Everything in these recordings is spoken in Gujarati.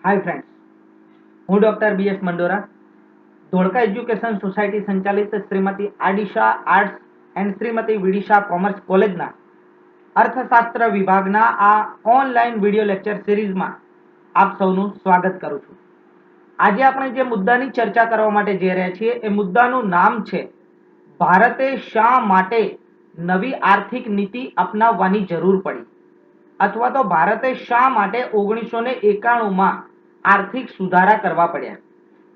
हाय फ्रेंड्स, હું doctor BS Mandora, Dholka education society સંચાલિત Shrimati Adisha arts and Shrimati Vidisha commerce કોલેજના અર્થશાસ્ત્ર વિભાગના આ ઓનલાઈન વિડિયો લેક્ચર સિરીઝમાં આપ સૌનું સ્વાગત કરું છું. આજે આપણે જે મુદ્દાની ચર્ચા કરવા માટે જઈ રહ્યા છીએ એ મુદ્દાનું નામ છે ભારતે શા માટે નવી આર્થિક નીતિ અપનાવવાની જરૂર પડી, અથવા તો ભારતે શા માટે 1991માં આર્થિક સુધારા કરવા પડ્યા,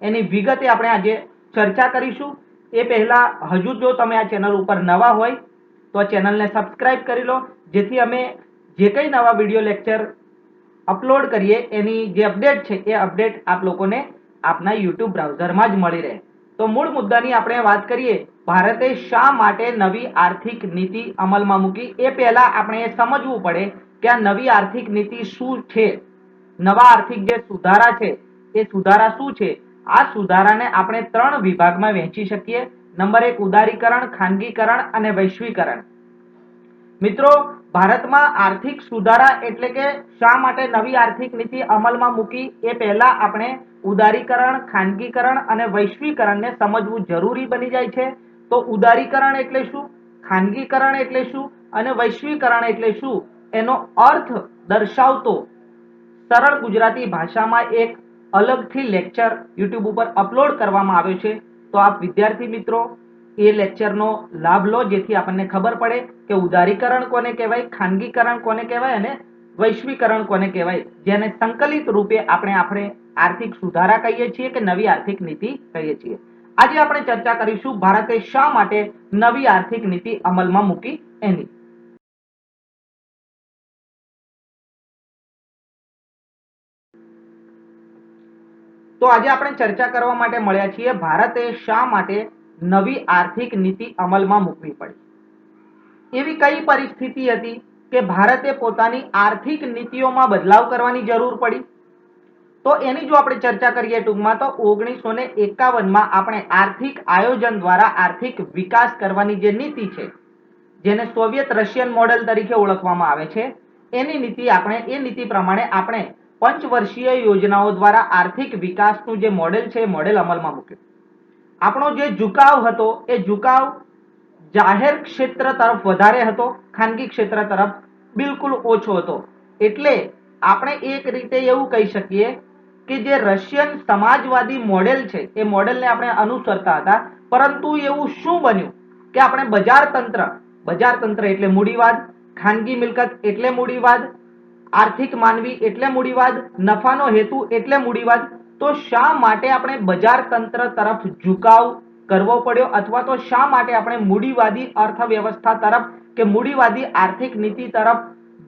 એની વિગતે આપણે આજે ચર્ચા કરીશું. એ પહેલા હજુ જો તમે આ ચેનલ ઉપર નવા હોય તો ચેનલને સબસ્ક્રાઇબ કરી લો, જેથી અમે જે કંઈ નવા વિડીયો લેક્ચર અપલોડ કરીએ એની જે અપડેટ છે એ અપડેટ આપ લોકોને આપના યુટ્યુબ બ્રાઉઝરમાં જ મળી રહે. તો મૂળ મુદ્દાની આપણે વાત કરીએ, ભારતે શા માટે નવી આર્થિક નીતિ અમલમાં મૂકી. એ પહેલા આપણે એ સમજવું પડે કે આ નવી આર્થિક નીતિ શું છે, નવા આર્થિક જે સુધારા છે એ સુધારા શું છે. આ સુધારાને આપણે 3 વિભાગમાં વહેંચી શકીએ. નંબર 1 ઉદારીકરણ, ખાનગીકરણ અને વૈશ્વિકરણ. મિત્રો, ભારતમાં આર્થિક સુધારા એટલે કે શા માટે નવી આર્થિક નીતિ અમલમાં મૂકી એ પહેલા આપણે ઉદારીકરણ, ખાનગીકરણ અને વૈશ્વિકરણને સમજવું જરૂરી બની જાય છે. તો ઉદારીકરણ એટલે શું, ખાનગીકરણ એટલે શું અને વૈશ્વિકરણ એટલે શું, એનો અર્થ દર્શાવતો સરળ ગુજરાતી ભાષામાં એક અલગથી લેક્ચર યુટ્યુબ ઉપર અપલોડ કરવામાં આવ્યો છે. તો આપ વિદ્યાર્થી મિત્રો એ લેક્ચરનો લાભ લો, જેથી આપણને ખબર પડે કે ઉદારીકરણ કોને કહેવાય, ખાનગીકરણ કોને કહેવાય અને વૈશ્વિકરણ કોને કહેવાય, જેને સંકલિત રૂપે આપણે આર્થિક સુધારા કહીએ છીએ કે નવી આર્થિક નીતિ કહીએ છીએ. આજે આપણે ચર્ચા કરીશું ભારતે શા માટે નવી આર્થિક નીતિ અમલમાં મૂકી એની. તો આજે આપણે ચર્ચા કરવા માટે મળ્યા છીએ ભારતે શા માટે નવી આર્થિક નીતિ અમલમાં મૂકવી પડી. એવી કઈ પરિસ્થિતિ હતી કે ભારતે પોતાની આર્થિક નીતિઓમાં બદલાવ કરવાની જરૂર પડી. તો એની જો આપણે ચર્ચા કરીએ ટૂંકમાં, તો 1951માં આપણે આર્થિક આયોજન દ્વારા આર્થિક વિકાસ કરવાની જે નીતિ છે, જેને સોવિયત રશિયન મોડેલ તરીકે ઓળખવામાં આવે છે, એની નીતિ પ્રમાણે આપણે પંચવર્ષીય યોજનાઓ દ્વારા આર્થિક વિકાસનું જે મોડેલ છે એ મોડેલ અમલમાં મૂક્યું. આપણો જે ઝુકાવ હતો એ ઝુકાવ જાહેર ક્ષેત્ર તરફ વધારે હતો, ખાનગી ક્ષેત્ર તરફ બિલકુલ ઓછો હતો. એટલે આપણે એક રીતે એવું કહી શકીએ કે જે રશિયન સમાજવાદી મોડેલ છે એ મોડેલને આપણે અનુસરતા હતા, પરંતુ એવું શું બન્યું કે આપણે બજાર તંત્ર એટલે મૂડીવાદ, ખાનગી મિલકત એટલે મૂડીવાદ, આર્થિક માનવી એટલે મૂડીવાદ, નફાનો હેતુ એટલે મૂડીવાદ. તો શા માટે આપણે બજાર તંત્ર તરફ ઝુકાવ કરવો પડ્યો, અથવા તો શા માટે આપણે મૂડીવાદી અર્થવ્યવસ્થા તરફ કે મૂડીવાદી આર્થિક નીતિ તરફ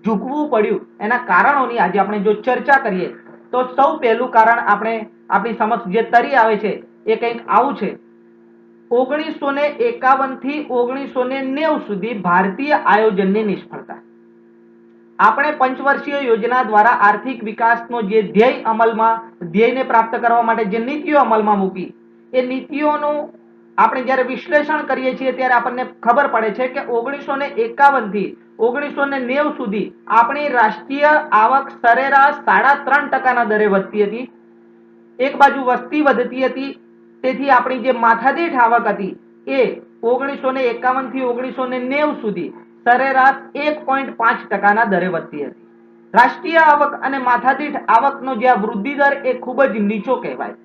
ઝૂકવું પડ્યું, એના કારણોની આજે આપણે જો ચર્ચા કરીએ તો સૌ પહેલું કારણ આપણી સમક્ષ જે તરી આવે છે એ કંઈક આવું છે. 1951 થી 1990 સુધી ભારતીય આયોજનની નિષ્ફળતા. આપણે પંચવર્ષીય યોજના દ્વારા આર્થિક વિકાસનો જે ધ્યેયને પ્રાપ્ત કરવા માટે જે નીતિઓ અમલમાં મૂકી, એ નીતિઓનું આપણે જ્યારે વિશ્લેષણ કરીએ છીએ ત્યારે આપણને ખબર પડે છે કે 1951 થી 1990 સુધી આપણી રાષ્ટ્રીય આવક સરેરાશ 3.5% દરે વધતી હતી. એક બાજુ વસ્તી વધતી હતી, તેથી આપણી જે માથાદીઠ આવક હતી એ 1951 થી 1990 સુધી સરેરાશ 1.5% દરે વધતી હતી. રાષ્ટ્રીય આવક અને માથાદીઠ આવકનો જે વૃદ્ધિ દર એ ખૂબ જ નીચો કહેવાય.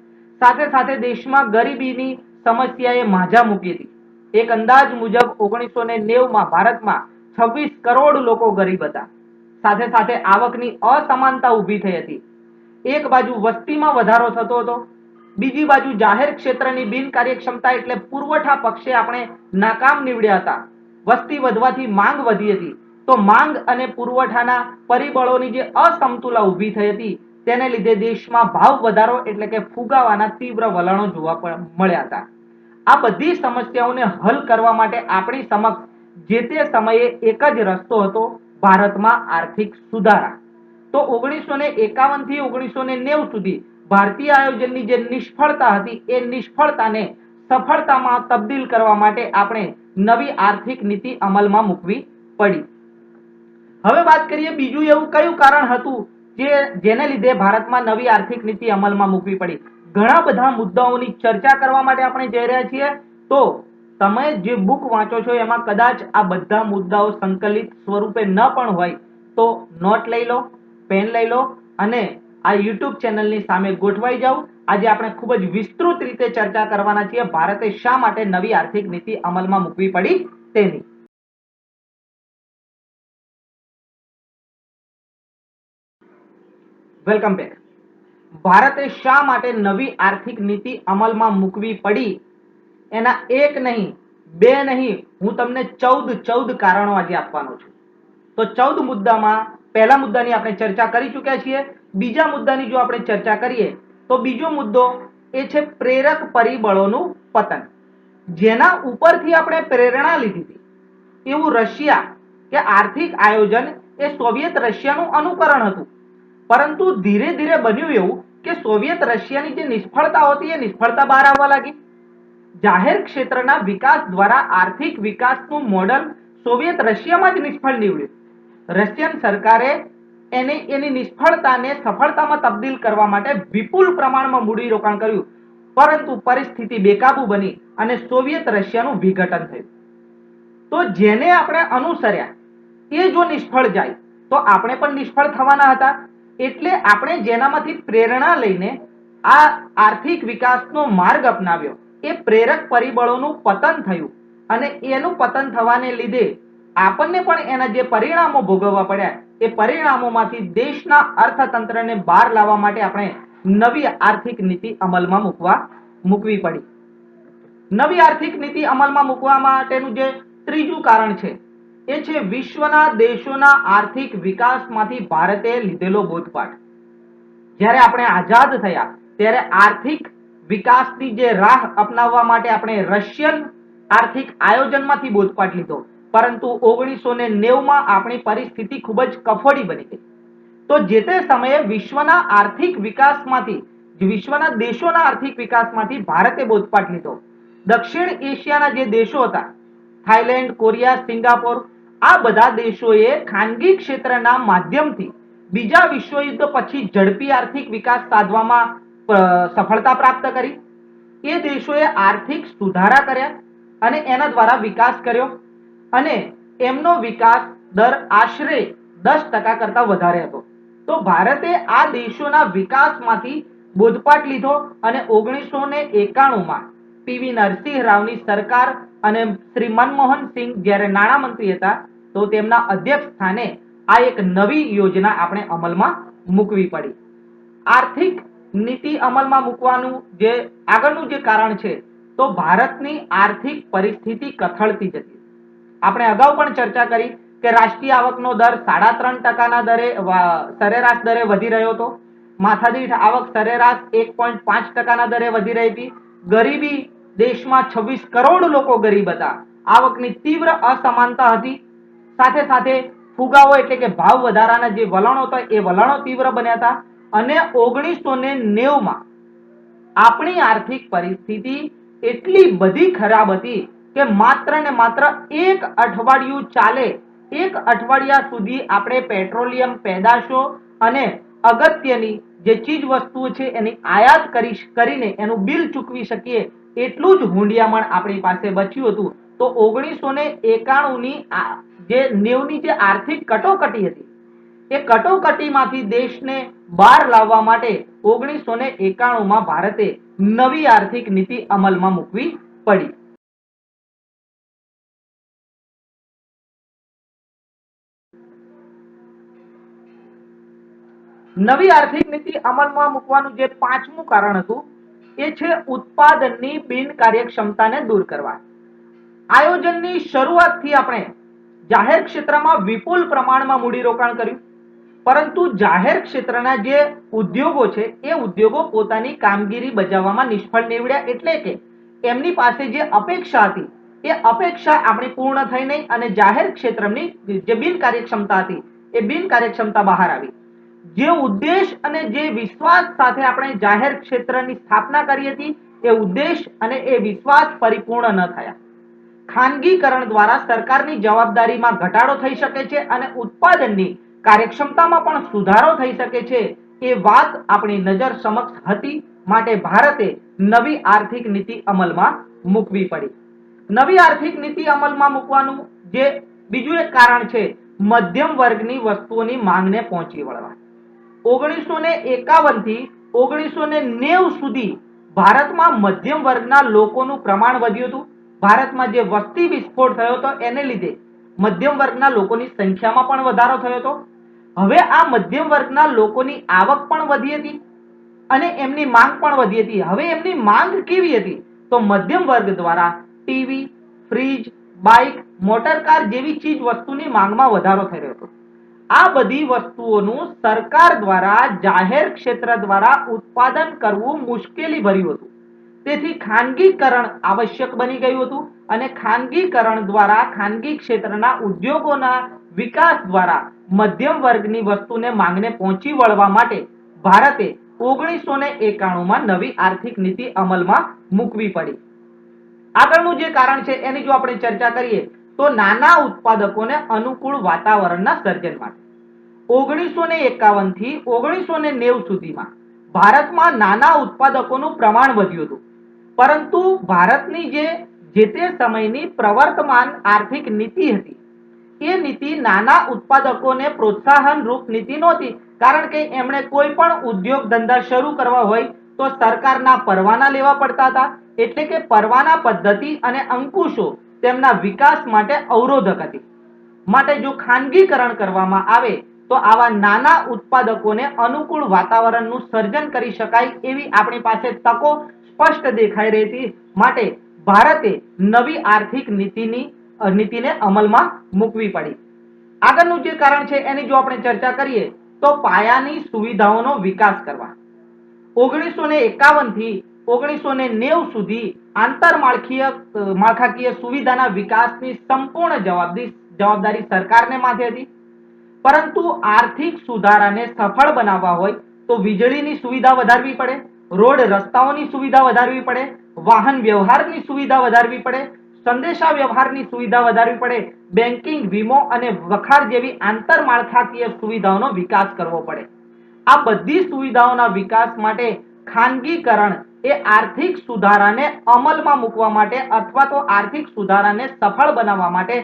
સાથે સાથે દેશમાં ગરીબીની સમસ્યાએ માઝા મૂકી હતી. એક અંદાજ મુજબ 1990માં ભારતમાં 26 કરોડ લોકો ગરીબ હતા. સાથે સાથે આવકની અસમાનતા ઊભી થઈ હતી. એક બાજુ વસ્તીમાં વધારો થતો હતો, બીજી બાજુ જાહેર ક્ષેત્રની બિનકાર્યક્ષમતા એટલે પુરવઠા પક્ષે આપણે નાકામ નીવડ્યા હતા. વસ્તી વધવાથી માંગ વધી હતી, તો માંગ અને પુરવઠાના પરિબળોની જે અસમતુલા ઊભી થઈ હતી, તેને લીધે દેશમાં ભાવ વધારો એટલે કે ફુગાવાના તીવ્ર વલણો જોવા મળ્યા હતા. આ બધી સમસ્યાઓને હલ કરવા માટે આપણી સમક્ષ જે તે સમયે એક જ રસ્તો હતો, ભારતમાં આર્થિક સુધારા. તો 1951 થી 1990 સુધી ભારતીય આયોજનની જે નિષ્ફળતા હતી એ નિષ્ફળતાને સફળતામાં તબદીલ કરવા માટે આપણે નવી આર્થિક નીતિ અમલમાં મૂકવી પડી. હવે વાત કરીએ બીજું એવું કયું કારણ હતું જેને લીધે ભારતમાં નવી આર્થિક નીતિ અમલમાં મૂકવી પડી. ઘણા બધા મુદ્દાઓની ચર્ચા કરવા માટે આપણે જઈ રહ્યા છીએ. તો તમે જે બુક વાંચો છો એમાં કદાચ આ બધા મુદ્દાઓ સંકલિત સ્વરૂપે ન પણ હોય તો નોટ લઈ લો, પેન લઈ લો અને આ યુટ્યુબ ચેનલની સામે ગોઠવાઈ જાઓ. આજે આપણે ખૂબ જ વિસ્તૃત રીતે ચર્ચા કરવાના છીએ ભારતે શા માટે નવી આર્થિક નીતિ અમલમાં મૂકવી પડી તેની. Welcome back. ભારતે શા માટે નવી આર્થિક નીતિ અમલમાં મૂકવી પડી એના એક નહીં, બે નહીં, હું તમને 14 કારણો આજે આપવાનો છું. તો 14 મુદ્દામાં પહેલા મુદ્દાની આપણે ચર્ચા કરી ચૂક્યા છીએ. બીજા મુદ્દાની જો આપણે ચર્ચા કરીએ તો બીજો મુદ્દો એ છે પ્રેરક પરિબળોનું પતન. જેના ઉપરથી આપણે પ્રેરણા લીધી હતી એવું રશિયા કે આર્થિક આયોજન એ સોવિયત રશિયાનું અનુકરણ હતું. પરંતુ ધીરે ધીરે બન્યું એવું કે સોવિયત રશિયાની જે નિષ્ફળતા હતી એ નિષ્ફળતા બહાર આવવા લાગી. જાહેર ક્ષેત્રના વિકાસ દ્વારા આર્થિક વિકાસનું મોડલ સોવિયત રશિયામાં જ નિષ્ફળ નીવડ્યું. રશિયન સરકારે એની નિષ્ફળતાને સફળતામાં તબદીલ કરવા માટે વિપુલ પ્રમાણમાં મૂડીરોકાણ કર્યું. પરંતુ પરિસ્થિતિ બેકાબુ બની અને સોવિયત રશિયાનું વિઘટન થયું. તો જેને આપણે અનુસર્યા એ જો નિષ્ફળ જાય તો આપણે પણ નિષ્ફળ થવાના હતા. એટલે આપણે જેનામાંથી પ્રેરણા લઈને આ આર્થિક વિકાસનો માર્ગ અપનાવ્યો એ પ્રેરક પરિબળોનું પતન થયું અને એનું પતન થવાને લીધે આપણને પણ એના જે પરિણામો ભોગવવા પડ્યા એ પરિણામોમાંથી દેશના અર્થતંત્રને બહાર લાવવા માટે આપણે નવી આર્થિક નીતિ અમલમાં મૂકવી પડી. નવી આર્થિક નીતિ અમલમાં મૂકવા માટેનું જે ત્રીજું કારણ છે એ છે વિશ્વના દેશોના આર્થિક વિકાસમાંથી ભારતે લીધેલો બોધપાઠ. જ્યારે આપણે આઝાદ થયા ત્યારે આર્થિક વિકાસની જે રાહ અપનાવવા માટે આપણે રશિયન આર્થિક આયોજનમાંથી બોધપાઠ લીધો. પરંતુ 1990માં આપણી પરિસ્થિતિ ખૂબ જ કફોડી બની ગઈ. તો જે તે સમયે વિશ્વના આર્થિક વિકાસમાંથી, વિશ્વના દેશોના આર્થિક વિકાસમાંથી ભારતે બોધપાઠ લીધો. દક્ષિણ એશિયાના જે દેશો હતા, થાઈલેન્ડ, કોરિયા, સિંગાપોર, આ બધા દેશોએ ખાનગી ક્ષેત્રના માધ્યમથી બીજા વિશ્વયુદ્ધ પછી ઝડપી આર્થિક વિકાસ સાધવામાં સફળતા પ્રાપ્ત કરી. એ દેશોએ આર્થિક સુધારા કર્યા અને એના દ્વારા વિકાસ કર્યો અને એમનો વિકાસ દર આશરે 10% કરતા વધારે હતો. તો ભારતે આ દેશોના વિકાસમાંથી બોધપાઠ લીધો અને 1991માં પીવી નરસિંહ રાવની સરકાર અને શ્રી મનમોહન સિંહ જ્યારે નાણામંત્રી હતા તો તેમના અધ્યક્ષ સ્થાને આ એક નવી યોજના આપણે અમલમાં મૂકવી પડી. આર્થિક નીતિ અમલમાં મૂકવાનું જે આગળનું જે કારણ છે તો ભારતની આર્થિક પરિસ્થિતિ કથળતી જતી. આપણે અગાઉ પણ ચર્ચા કરી કે રાષ્ટ્રીય આવકનો દર 3.5% દરે સરેરાશ દરે વધી રહ્યો હતો. માથાદીઠ આવક સરેરાશ 1.5% દરે વધી રહી હતી. ગરીબી દેશમાં 26 કરોડ લોકો ગરીબ હતા. આવકની તીવ્ર અસમાનતા હતી. સાથે સાથે ફુગાવો એટલે કે ભાવ વધારાના જે વલણો હતા એ વલણો તીવ્ર બન્યા હતા અને 1990માં આપણી આર્થિક પરિસ્થિતિ એટલી બધી ખરાબ હતી કે માત્ર ને માત્ર એક અઠવાડિયું ચાલે, એક અઠવાડિયા સુધી આપણે પેટ્રોલિયમ પેદાશો અને અગત્યની જે ચીજ વસ્તુઓ છે એની આયાત કરીને એનું બિલ ચૂકવી શકીએ એટલું જ હુંડિયામણ આપણી પાસે બચ્યું હતું. તો 1991ની જે 90ની જે આર્થિક કટોકટી હતી એ કટોકટીમાંથી દેશને બહાર લાવવા માટે 1991માં ભારતે નવી આર્થિક નીતિ અમલમાં મૂકવી પડી. નવી આર્થિક નીતિ અમલમાં મૂકવાનું જે પાંચમું કારણ હતું એ છે ઉત્પાદનની બિનકાર્યક્ષમતાને દૂર કરવા. આયોજનની શરૂઆતથી આપણે જાહેર ક્ષેત્રમાં વિપુલ પ્રમાણમાં મૂડીરોકાણ કર્યું. પરંતુ જાહેર ક્ષેત્રના જે ઉદ્યોગો છે એ ઉદ્યોગો પોતાની કામગીરી બજાવવામાં નિષ્ફળ નીવડ્યા. એટલે કે એમની પાસે જે અપેક્ષા હતી એ અપેક્ષા આપણી પૂર્ણ થઈ નહીં અને જાહેર ક્ષેત્રની જે બિનકાર્યક્ષમતા હતી એ બિનકાર્યક્ષમતા બહાર આવી. જે ઉદ્દેશ અને જે વિશ્વાસ સાથે આપણે જાહેર ક્ષેત્રની સ્થાપના કરી હતી એ ઉદ્દેશ અને એ વિશ્વાસ પરિપૂર્ણ ન થયા. ખાનગીકરણ દ્વારા સરકારની જવાબદારીમાં ઘટાડો થઈ શકે છે અને ઉત્પાદનની કાર્યક્ષમતામાં પણ સુધારો થઈ શકે છે એ વાત આપણી નજર સમક્ષ હતી, માટે ભારતે નવી આર્થિક નીતિ અમલમાં મૂકવી પડી. નવી આર્થિક નીતિ અમલમાં મૂકવાનું જે બીજું એક કારણ છે, મધ્યમ વર્ગની વસ્તુઓની માંગને પહોંચી વળવા. 1951 થી 1990 સુધી ભારતમાં મધ્યમ વર્ગના લોકોનું પ્રમાણ વધ્યું હતું. ભારતમાં જે વસ્તી વિસ્ફોટ થયો હતો એને લીધે મધ્યમ વર્ગના લોકોની સંખ્યામાં પણ વધારો થયો હતો. હવે આ મધ્યમ વર્ગના લોકોની આવક પણ વધી હતી અને એમની માંગ પણ વધી હતી. હવે એમની માંગ કેવી હતી? તો મધ્યમ વર્ગ દ્વારા TV, fridge, bike, motor car જેવી ચીજ વસ્તુની માંગમાં વધારો થઈ રહ્યો હતો. આ બધી વસ્તુઓનું સરકાર દ્વારા જાહેર ક્ષેત્ર દ્વારા ઉત્પાદન કરવું મુશ્કેલી ભર્યું હતું. તેથી ખાનગીકરણ આવશ્યક બની ગયું હતું અને ખાનગીકરણ દ્વારા ખાનગી ક્ષેત્રના ઉદ્યોગોના વિકાસ દ્વારા મધ્યમ વર્ગની વસ્તુને માંગને પહોંચી વળવા માટે ભારતે 1991માં નવી આર્થિક નીતિ અમલમાં મૂકવી પડી. આગળનું જે કારણ છે એની જો આપણે ચર્ચા કરીએ તો નાના ઉત્પાદકોને અનુકૂળ વાતાવરણના સર્જન માટે 1951 થી 1990 સુધીમાં ભારતમાં નાના ઉત્પાદકોનું પ્રમાણ વધ્યું હતું. પરંતુ ભારતની જે તે સમયની પ્રવર્તમાન આર્થિક નીતિ હતી એ નીતિ નાના ઉત્પાદકોને પ્રોત્સાહન રૂપ નીતિ નહોતી, કારણ કે એમણે કોઈ પણ ઉદ્યોગ ધંધા શરૂ કરવા હોય તો સરકારના પરવાના લેવા પડતા હતા. એટલે કે પરવાના પદ્ધતિ અને અંકુશો તેમના વિકાસ માટે અવરોધક હતી. માટે જો ખાનગીકરણ કરવામાં આવે તો આવા નાના ઉત્પાદકોને અનુકૂળ વાતાવરણનું સર્જન કરી શકાય એવી આપણી પાસે તકો સ્પષ્ટ દેખાઈ રહી હતી. માટે ભારતે નવી આર્થિક નીતિને અમલમાં મૂકવી પડી. આગળનું જે કારણ છે એની જો આપણે ચર્ચા કરીએ તો પાયાની સુવિધાઓનો વિકાસ કરવા. 1951 થી 1990 સુધી માળખાકીય સુવિધાના વિકાસની સંપૂર્ણ જવાબદારી સરકારને માથે હતી. પરંતુ આર્થિક સુધારાને સફળ બનાવવા હોય તો વીજળીની સુવિધા વધારવી પડે, રોડ રસ્તાઓની સુવિધા વધારવી પડે, વાહન વ્યવહારની સુવિધા વધારવી પડે, સંદેશા વ્યવહારની સુવિધા વધારવી પડે, બેન્કિંગ, વીમો અને વખાર જેવી આંતરમાળખાકીય સુવિધાઓનો વિકાસ કરવો પડે. આ બધી સુવિધાઓના વિકાસ માટે ખાનગીકરણ એ આર્થિક સુધારાને અમલમાં મૂકવા માટે અથવા તો આર્થિક સુધારાને સફળ બનાવવા માટે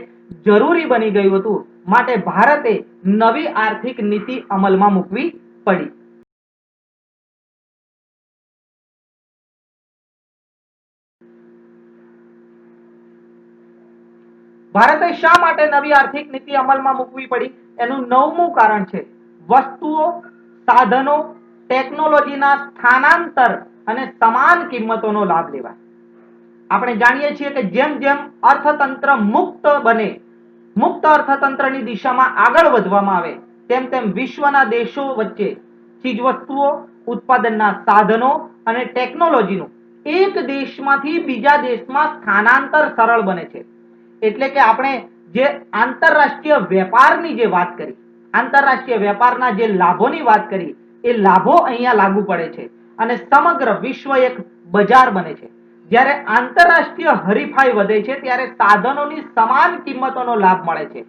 જરૂરી બની ગયું હતું. માટે ભારતે નવી આર્થિક નીતિ અમલમાં મૂકવી પડી. ભારતે શા માટે નવી આર્થિક નીતિ અમલમાં મૂકવી પડી? એનું નવમું કારણ છે વસ્તુઓ, સાધનો, ટેકનોલોજીના સ્થાનાંતર અને સમાન કિંમતોનો લાભ લેવા. આપણે જાણીએ છીએ કે જેમ જેમ અર્થતંત્ર મુક્ત બને, મુક્ત અર્થતંત્રની દિશામાં આગળ વધવામાં આવે તેમ તેમ વિશ્વના દેશો વચ્ચે ચીજવસ્તુઓ, ઉત્પાદનના સાધનો અને ટેકનોલોજીનું એક દેશમાંથી બીજા દેશમાં સ્થાનાંતર સરળ બને છે. એટલે કે આપણે જે આંતરરાષ્ટ્રીય વેપારની જે વાત કરી, આંતરરાષ્ટ્રીય વેપારના જે લાભોની વાત કરી, એ લાભો અહીંયા લાગુ પડે છે અને સમગ્ર વિશ્વ એક બજાર બને છે. જ્યારે આંતરરાષ્ટ્રીય હરીફાઈ વધે છે ત્યારે સાધનોની સમાન કિંમતોનો લાભ મળે છે.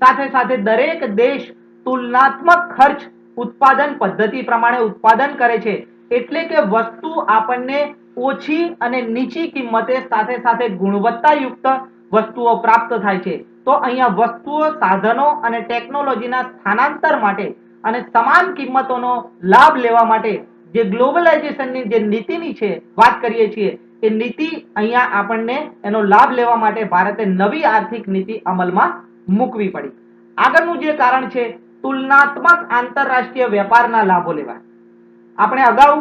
સાથે સાથે દરેક દેશ તુલનાત્મક ખર્ચ ઉત્પાદન પદ્ધતિ પ્રમાણે ઉત્પાદન કરે છે. એટલે કે વસ્તુ આપણને ઓછી અને નીચી કિંમતે સાથે સાથે ગુણવત્તાયુક્ત વસ્તુઓ પ્રાપ્ત થાય છે. તો અહીંયા વસ્તુઓ, સાધનો અને ટેકનોલોજીના સ્થાનાંતર માટે અને સમાન કિંમતોનો લાભ લેવા માટે જે ગ્લોબલાઇઝેશનની જે નીતિની છે વાત કરીએ છીએ, એ નીતિ અહીંયા આપણને એનો લાભ લેવા માટે ભારતે નવી આર્થિક નીતિ અમલમાં મૂકવી પડી. આગળનું જે કારણ છે તુલનાત્મક આંતરરાષ્ટ્રીય વેપારના લાભો લેવા. આપણે અગાઉ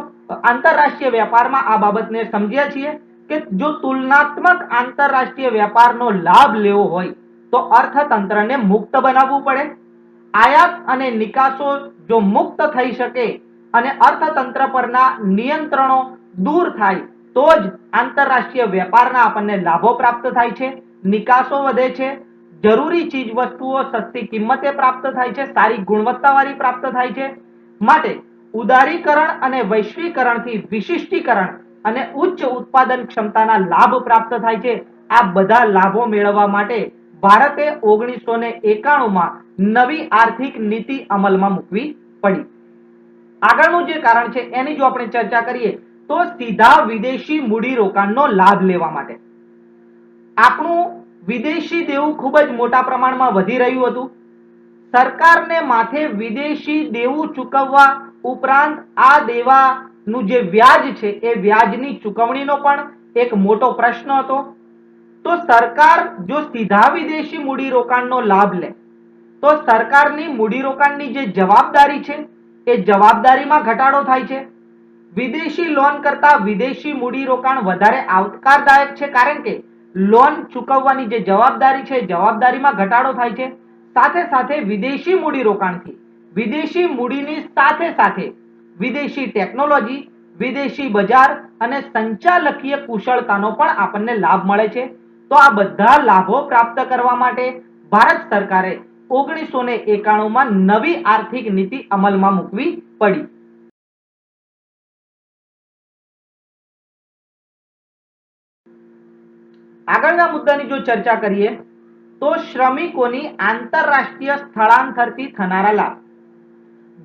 આંતરરાષ્ટ્રીય વેપારમાં આ બાબતને સમજ્યા છીએ કે જો તુલનાત્મક આંતરરાષ્ટ્રીય વેપારનો લાભ લેવો હોય તો અર્થતંત્રને મુક્ત બનાવવું પડે. આયાત અને નિકાસો જો મુક્ત થઈ શકે અને અર્થતંત્ર પરના નિયંત્રણો દૂર થાય તો જ આંતરરાષ્ટ્રીય વેપારના આપણને લાભો પ્રાપ્ત થાય છે, નિકાસો વધે છે, જરૂરી ચીજ વસ્તુઓ સસ્તી કિંમતે પ્રાપ્ત થાય છે, સારી ગુણવત્તાવાળી પ્રાપ્ત થાય છે. માટે ઉદારીકરણ અને વૈશ્વિકરણથી વિશિષ્ટીકરણ અને ઉચ્ચ ઉત્પાદન ક્ષમતાના લાભ પ્રાપ્ત થાય છે. આ બધા લાભો મેળવવા માટે ભારતે 1991માં નવી આર્થિક નીતિ અમલમાં મૂકવી પડી? આગળનું જે કારણ છે એની જો આપણે ચર્ચા કરીએ તો સીધા વિદેશી મૂડીરોકાણનો લાભ લેવા માટે. આપણું વિદેશી દેવું ખૂબ જ મોટા પ્રમાણમાં વધી રહ્યું હતું. સરકારને માથે વિદેશી દેવું ચૂકવવા ઉપરાંત આ દેવાનું જે વ્યાજ છે એ વ્યાજની ચૂકવણીનો પણ એક મોટો પ્રશ્ન હતો. તો સરકાર જો સીધા વિદેશી મૂડીરોકાણનો લાભ લે તો સરકારની મૂડીરોકાણની જે જવાબદારી છે એ જવાબદારીમાં ઘટાડો થાય છે. વિદેશી લોન કરતા વિદેશી મૂડીરોકાણ વધારે આવકારદાયક છે, કારણ કે લોન ચૂકવવાની જે જવાબદારી છે જવાબદારીમાં ઘટાડો થાય છે. સાથે સાથે વિદેશી મૂડીરોકાણથી વિદેશી મૂડીની સાથે સાથે વિદેશી ટેકનોલોજી, વિદેશી બજાર અને સંચાલકીય કુશળતાનો પણ આપણને લાભ મળે છે. તો આ બધા લાભો પ્રાપ્ત કરવા માટે ભારત સરકારે 1991માં નવી આર્થિક નીતિ અમલમાં મૂકવી પડી. આગળના મુદ્દાની જો ચર્ચા કરીએ તો શ્રમિકોની આંતરરાષ્ટ્રીય સ્થળાંતરથી થનારા લાભ.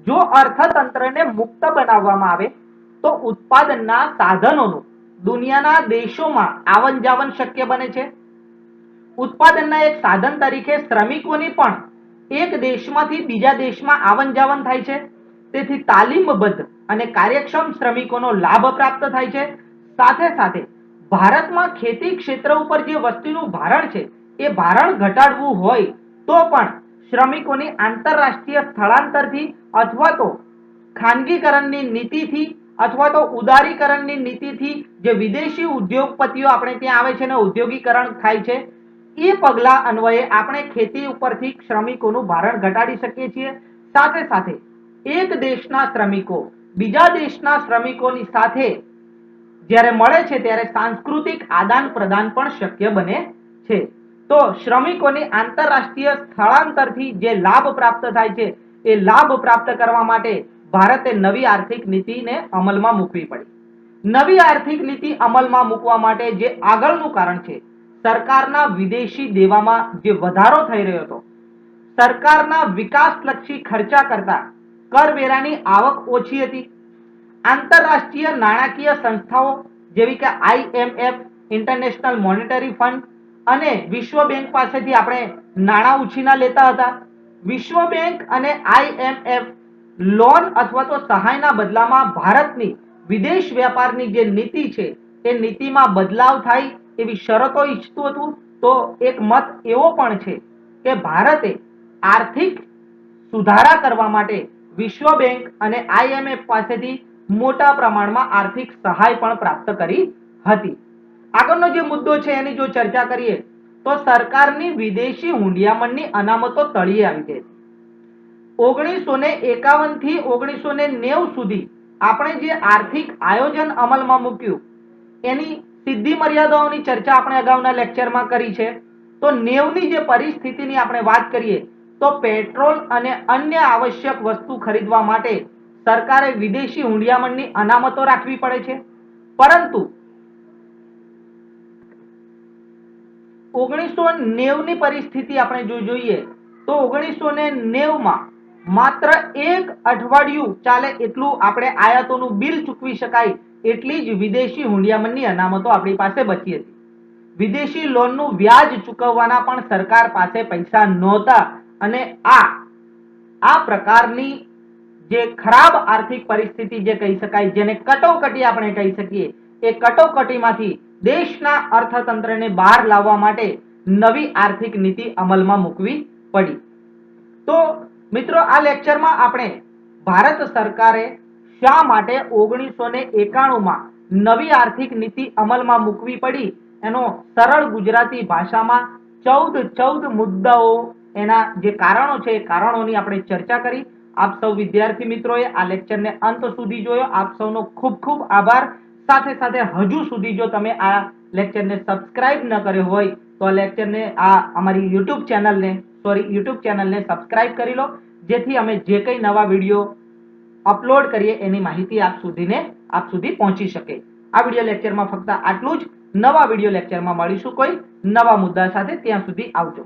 જો અર્થતંત્રને મુક્ત બનાવવામાં આવે તો ઉત્પાદનના સાધનોનું દુનિયાના દેશોમાં આવન જાવન શક્ય બને છે. ઉત્પાદનના એક સાધન તરીકે શ્રમિકોની પણ એક દેશમાંથી બીજા દેશમાં આવન જાવન થાય છે. તેથી તાલીમબદ્ધ અને કાર્યક્ષમ શ્રમિકોનો લાભ પ્રાપ્ત થાય છે. સાથે સાથે ભારતમાં ખેતી ક્ષેત્ર ઉપર જે વસ્તીનું ભારણ છે એ ભારણ ઘટાડવું હોય તો પણ શ્રમિકોની આંતરરાષ્ટ્રીય સ્થળાંતરથી અથવા તો ખાનગીકરણની નીતિથી અથવા તો ઉદારીકરણની નીતિથી જે વિદેશી ઉદ્યોગપતિઓ આપણે ત્યાં આવે છે ને ઉદ્યોગીકરણ થાય છે એ પગલા અન્વયે આપણે ખેતી ઉપરથી શ્રમિકોનું ભારણ ઘટાડી શકીએ છીએ. સાથે સાથે એક દેશના શ્રમિકો બીજા દેશના શ્રમિકોની સાથે જ્યારે મળે છે ત્યારે સાંસ્કૃતિક આદાન પ્રદાન પણ શક્ય બને છે. તો શ્રમિકોની આંતરરાષ્ટ્રીય સ્થળાંતરથી જે લાભ પ્રાપ્ત થાય છે એ લાભ પ્રાપ્ત કરવા માટે ભારતે નવી આર્થિક નીતિને અમલમાં મૂકવી પડી. નવી આર્થિક નીતિ અમલમાં મૂકવા માટે જે આગળનું કારણ છે, સરકારના વિદેશી દેવામાં જે વધારો થઈ રહ્યો હતો, સરકારના વિકાસલક્ષી ખર્ચા કરતા કરવેરાની આવક ઓછી હતી. આંતરરાષ્ટ્રીય નાણાકીય સંસ્થાઓ જેવી કે IMF, ઇન્ટરનેશનલ મોનેટરી ફંડ અને વિશ્વ બેંક પાસેથી આપણે નાણાં ઉછીના લેતા હતા. વિશ્વ બેંક અને IMF લોન અથવા તો સહાયના બદલામાં ભારતની વિદેશ વેપારની જે નીતિ છે એ નીતિમાં બદલાવ થાય એવી શરતો ઈચ્છતું હતું. તો એક મત એવો પણ છે કે ભારતે આર્થિક સુધારા કરવા માટે વિશ્વ બેંક અને IMF પાસેથી મોટા પ્રમાણમાં આર્થિક સહાય પણ પ્રાપ્ત કરી હતી. આગળનો જે મુદ્દો છે એની જો ચર્ચા કરીએ તો સરકારની વિદેશી હુંડિયામણની અનામતો તળિયે આવી ગઈ. 1951 થી 1990 સુધી આપણે જે આર્થિક આયોજન અમલમાં મૂક્યું એની સિદ્ધિ મર્યાદાઓની ચર્ચા આપણે અગાઉના લેક્ચરમાં કરી છે. તો 90ની જે પરિસ્થિતિની આપણે વાત કરીએ તો પેટ્રોલ અને અન્ય આવશ્યક વસ્તુ ખરીદવા માટે સરકારે વિદેશી હુંડિયામણની અનામતો રાખવી પડે છે. પરંતુ 1990ની પરિસ્થિતિ આપણે જો જોઈએ તો 1990માં માત્ર એક અઠવાડિયું ચાલે એટલું આપણે આયાતોનું બિલ ચૂકવી શકાય એટલી જ વિદેશી હુંડિયામણની અનામતો આપણી પાસે બચી હતી. વિદેશી લોનનું વ્યાજ ચૂકવવાના પણ સરકાર પાસે પૈસા નહોતા અને આ પ્રકારની જે ખરાબ આર્થિક પરિસ્થિતિ જે કહી શકાય, જેને કટોકટી આપણે કહી શકીએ, એ કટોકટીમાંથી દેશના અર્થતંત્રને બહાર લાવવા માટે નવી આર્થિક નીતિ અમલમાં મૂકવી પડી. તો મિત્રો આ લેક્ચરમાં આપણે ભારત સરકારે શા માટે 1991માં નવી આર્થિક નીતિ અમલમાં મૂકવી પડી એનો સરળ ગુજરાતી ભાષામાં 14 મુદ્દાઓ, એના જે કારણો છે એ કારણોની આપણે ચર્ચા કરી. આપ સૌ વિદ્યાર્થી મિત્રોએ આ લેક્ચરને અંત સુધી જોયો. આપ સૌનો ખૂબ ખૂબ આભાર. સાથે સાથે હજુ સુધી જો તમે આ લેક્ચરને સબસ્ક્રાઇબ ન કર્યો હોય તો આ લેક્ચરને અમારી યુટ્યુબ ચેનલને સબસ્ક્રાઇબ કરી લો, જેથી અમે જે કંઈ નવા વિડીયો અપલોડ કરીએ એની માહિતી આપ સુધી પહોંચી શકે. આ વિડીયો લેક્ચરમાં ફક્ત આટલું જ. નવા વિડીયો લેક્ચરમાં મળીશું કોઈ નવા મુદ્દા સાથે. ત્યાં સુધી આવજો.